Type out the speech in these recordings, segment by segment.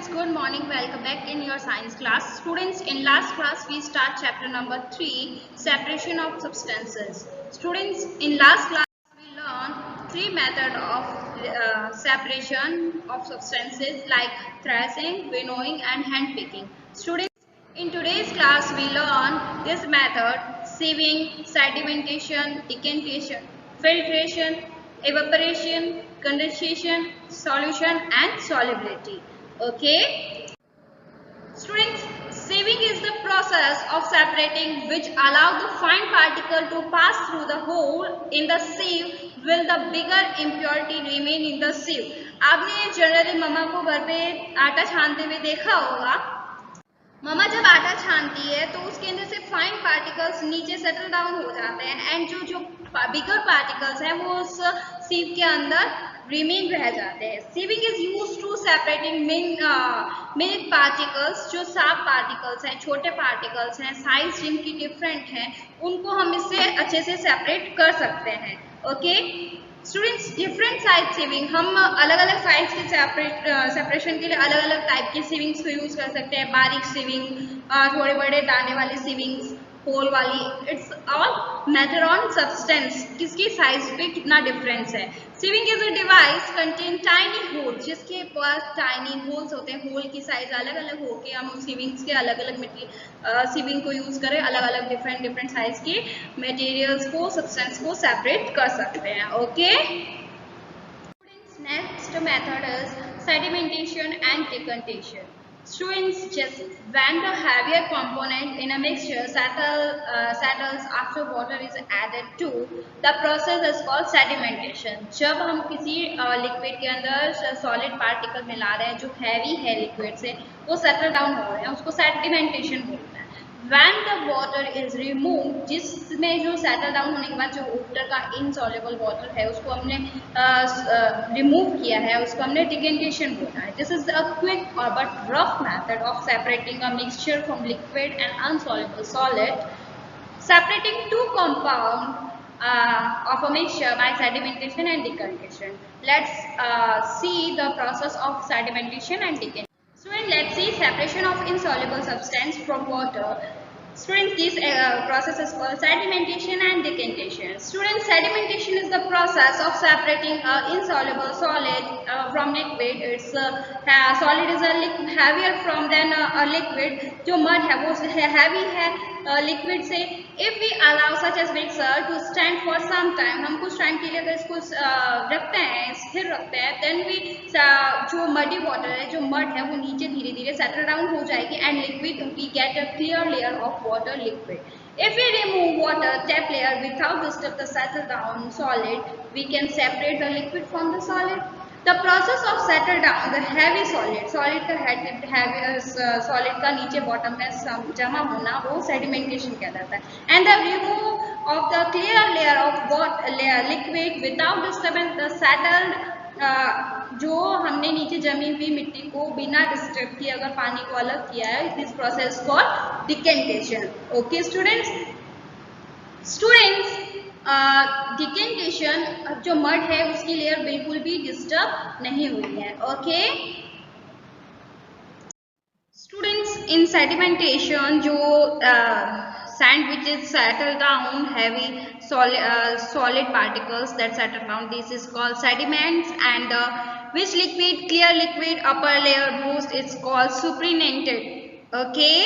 students, good morning. Welcome back in your science class. Students, in last class we start chapter number 3, separation of substances. Students, in last class we learned three methods of separation of substances like thrashing, winnowing and hand picking. Students, in today's class we learn this method: sieving, sedimentation, decantation, filtration, evaporation, condensation, solution and solubility. Okay. Students, sieving is the process of separating which allow the fine particle to pass through the hole in the sieve will the bigger impurity remain in the sieve. आपने generally मम्मा को घर पे आटा छानते हुए देखा होगा। मम्मा जब आटा छानती है तो उसके अंदर से फाइन पार्टिकल्स नीचे सेटल डाउन हो जाते हैं एंड जो बिगर पार्टिकल्स हैं वो उस सीव के अंदर रिमेन रह जाते हैं। Sieving is use to separating milk particles, जो साफ पार्टिकल्स हैं, छोटे पार्टिकल्स हैं, साइज जिनकी डिफरेंट हैं, उनको हम इससे अच्छे से सेपरेट कर सकते हैं। Okay students, different size sieving, हम अलग अलग साइज के सेपरेशन के लिए अलग अलग टाइप की सीविंग्स को यूज कर सकते हैं। बारीक सीविंग, थोड़े बड़े दाने वाली सीविंग्स, होल वाली, it's all matter on substance, किसकी साइज पे कितना डिफरेंस है। Sieving is a device contain tiny hole, जिसके पास टाइनी होल्स होते हैं। होल की साइज अलग अलग होके हम उस सीविंग्स के अलग अलग सीविंग को यूज करें, अलग अलग डिफरेंट साइज के मटेरियल्स को, सब्सटेंस को सेपरेट कर सकते हैं। Okay, next method is sedimentation and decantation. Students, just when the heavier component in a mixture settles after water is added to, the process is called sedimentation. जब हम किसी liquid के अंदर सॉलिड पार्टिकल मिला रहे हैं जो हैवी है लिक्विड से, वो सेटल डाउन हो रहे हैं, उसको सेडिमेंटेशन बोलते हैं। When the water is removed, जिसमें जो सेटल डाउन होने के बाद जो वाटर का इनसॉल्युबल वाटर है उसको हमने रिमूव किया है, उसको हमने डिकेंटेशन बोला है। This is a quick but rough method of separating a mixture from liquid and insoluble solid, separating two compound of a mixture by sedimentation and decantation. Let's see the process of sedimentation and decantation. Students, let's see separation of insoluble substance from water. Students, this process is called sedimentation and decantation. Students, sedimentation is the process of separating insoluble solid from liquid. It's solid is a heavier from than a liquid. जो mud है वो heavy है liquid से। If we allow such as mixture to stand for some time, हम कुछ time के लिए अगर इसको रखते हैं, स्थिर रखते हैं, देन वी जो मडी वाटर है, जो मड है, वो नीचे धीरे धीरे सेटल डाउन हो जाएगी and liquid we get a clear layer of water liquid. If we remove water tap layer without disturb the settle down solid, we can separate the liquid from the solid. The process of settle down the heavy solid का heavy solid का नीचे bottom में जमा होना वो sedimentation कहलाता है। And the remove of the clear layer of liquid without disturbing the settled जो हमने नीचे जमी हुई मिट्टी को बिना डिस्टर्ब किए अगर पानी को अलग किया है, this process called decantation. Okay students, decantation जो मड है उसकी लेयर बिल्कुल भी डिस्टर्ब नहीं हुई है। ओके स्टूडेंट्स, इन सेडिमेंटेशन जो sand which is settled down, heavy solid particles that settle down, this is called sediments, and which liquid, clear liquid upper layer most is called supernatant. Okay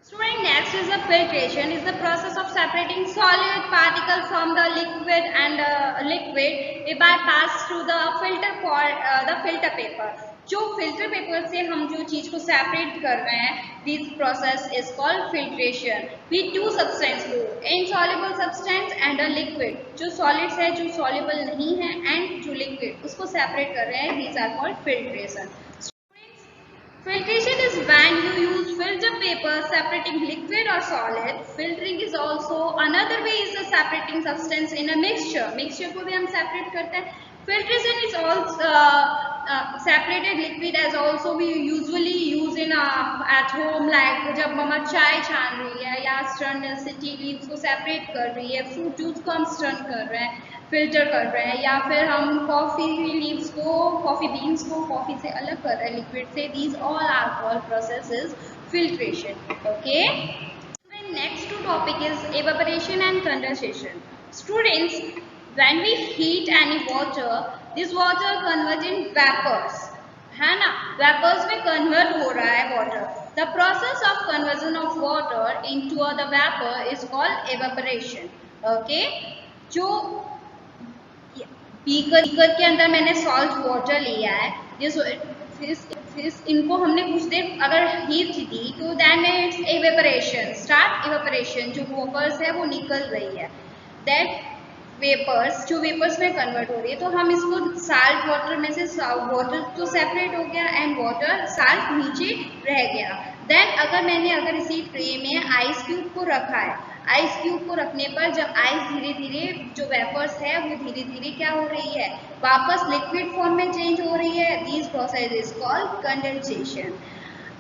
student, next is the filtration, is the process of separating solid particle from the liquid and liquid by pass through the filter paper. जो filter paper से हम जो चीज को separate कर रहे हैं, this process is called filtration. With two substance, insoluble substance and a liquid, जो सॉलिड्स है जो सॉल्युबल नहीं है एंड जो लिक्विड, उसको सेपरेट कर रहे हैं, these are called filtration. Filtration is when you use filter paper separating liquid or solid. Filtering is also another way is the separating substance in a mixture. Mixture को भी हम separate करते हैं। Filtration is also separated liquid as also we usually use in at home, like जब मम्मा चाय छान रही है या stirring tea leaves को separate कर रही है, fruit juice को हम stir कर रहे हैं। फिल्टर कर रहे हैं, या फिर हम कॉफ़ी लीव्स को, कॉफ़ी बीन्स को कॉफ़ी से अलग कर रहे हैं लिक्विड से. These all are called processes filtration. Okay. The next two topic is evaporation and condensation. Students, when we heat any water, this water convert in vapors, है ना. Vapors में convert हो रहा है water. The process of conversion of water into the vapor is called evaporation. Okay. जो beaker के अंदर मैंने सॉल्ट वाटर लिया है, जिस इनको हमने कुछ देर अगर हीट दी तो then it's evaporation, start evaporation. जो वेपर्स है वो निकल रही है, दैट वेपर्स जो वेपर्स में कन्वर्ट हो रही है. तो हम इसको साल्ट वाटर में से वाटर तो सेपरेट हो गया एंड वाटर साल्ट नीचे रह गया. देन अगर इसी ट्रे में आइस क्यूब को रखा है, आइस क्यूब को रखने पर जब आइस धीरे धीरे जो वेपर्स है वो धीरे धीरे क्या हो रही है, वापस लिक्विड फॉर्म में चेंज हो रही है. This process is called condensation.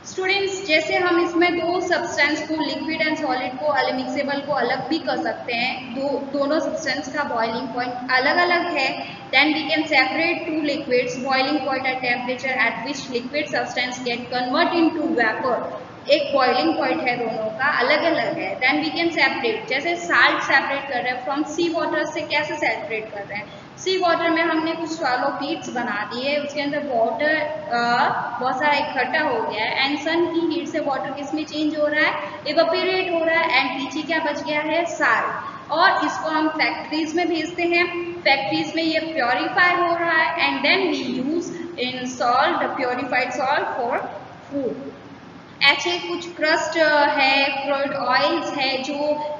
Students, जैसे हम इसमें दो सब्सटेंस को, लिक्विड एंड सॉलिड को, मिक्सेबल को अलग भी कर सकते हैं. दोनों सब्सटेंस का बॉइलिंग पॉइंट अलग अलग है. Then we can separate two liquids boiling point at temperature at which liquid substance get convert into vapour. एक बॉइलिंग पॉइंट है, दोनों का अलग अलग है. देन वी कैन सेपरेट, जैसे साल्ट सेपरेट कर रहे हैं फ्रॉम सी वाटर से, कैसे सेपरेट कर रहे हैं. सी वाटर में हमने कुछ शैलो पीट्स बना दिए, उसके अंदर वाटर बहुत सारा इकट्ठा हो गया है एंड सन की हीट से वाटर किस में चेंज हो रहा है, इवेपोरेट हो रहा है. एंड पीछे क्या बच गया है, साल्ट. और इसको हम फैक्ट्रीज में भेजते हैं, फैक्ट्रीज में ये प्योरीफाई हो रहा है and then we use in salt, purified salt for food. ऐसे कुछ क्रस्ट है, क्रूड ऑयल्स है,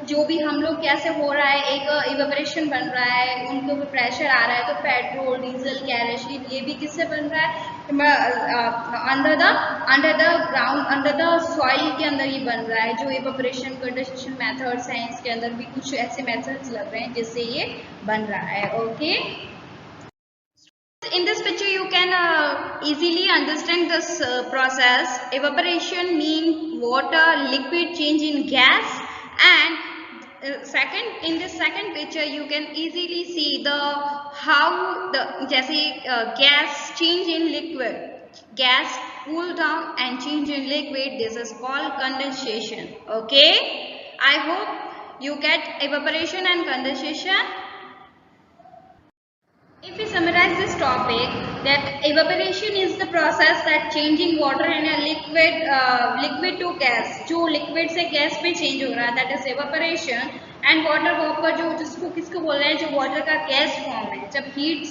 जो भी हम लोग कैसे हो रहा है, एक इवेपोरेशन बन रहा है, उनके ऊपर प्रेशर आ रहा है. तो पेट्रोल, डीजल, केरोसिन ये भी किससे बन रहा है, under the ground, under the soil के अंदर ये बन रहा है. जो इवेपोरेशन कंडेंसेशन मेथड्स हैं, इसके अंदर भी कुछ ऐसे मेथड्स लग रहे हैं जिससे ये बन रहा है. Okay. In this picture you can easily understand this process. Evaporation means water liquid change in gas, and in this second picture you can easily see the how the जैसे gas change in liquid, gas cool down and change in liquid. This is called condensation. Okay, I hope you get evaporation and condensation. If we summarize this topic, that evaporation is the process that changing water in a liquid to gas, जो liquid से gas में change हो रहा है, that is evaporation. and water vapor जो जिसको किसको बोल रहे हैं, जो water का gas form है. जब heat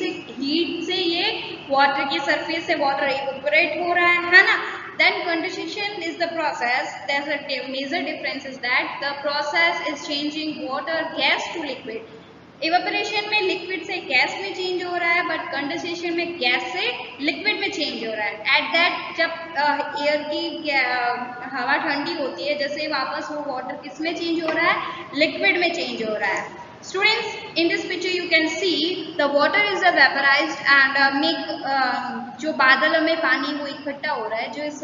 से ये water की surface से water evaporate हो रहा है ना. Then condensation is the process. There's a major difference is that the process is changing water gas to liquid. Evaporation में लिक्विड से गैस में चेंज हो रहा है, बट कंडेंसेशन में गैस से लिक्विड में चेंज हो रहा है. एट दैट जब एयर की हवा ठंडी होती है, जैसे वापस वो वाटर किस में चेंज हो रहा है, लिक्विड में चेंज हो रहा है. Students, in this picture you can see the water is vaporised and जो बादल में पानी वो इकट्ठा हो रहा है, जो इस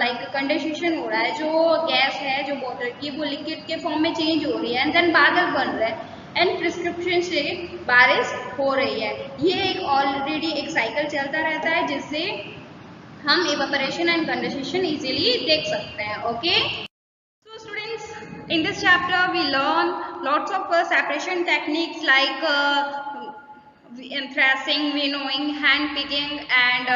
लाइक कंडेंसेशन हो रहा है, जो गैस है जो वाटर की वो लिक्विड के फॉर्म में चेंज हो रही है एंड देन बादल बन रहे हैं एंड प्रिस्क्रिप्शन से बारिश हो रही है. ये एक ऑलरेडी एक साइकिल चलता रहता है जिससे हम इवेपोरेशन एंड कंडेंसेशन इजीली देख सकते हैं. Okay. So students, in this chapter we learn lots of separation techniques like thrashing, winnowing, hand picking, and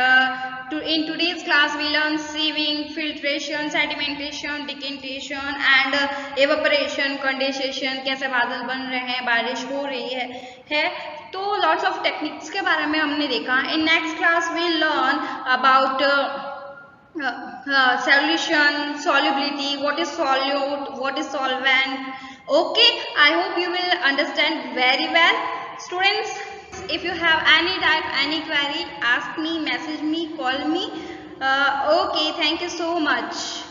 in today's class we learn sieving, filtration, sedimentation, decantation and evaporation, condensation. कैसे बादल बन रहे हैं, बारिश हो रही है. तो lots of techniques के बारे में हमने देखा. In next class we learn about solution, solubility, what is solute, what is solvent. Okay, I hope you will understand very well. Students, if you have any type, any query, ask me, message me, call me. Okay, thank you so much.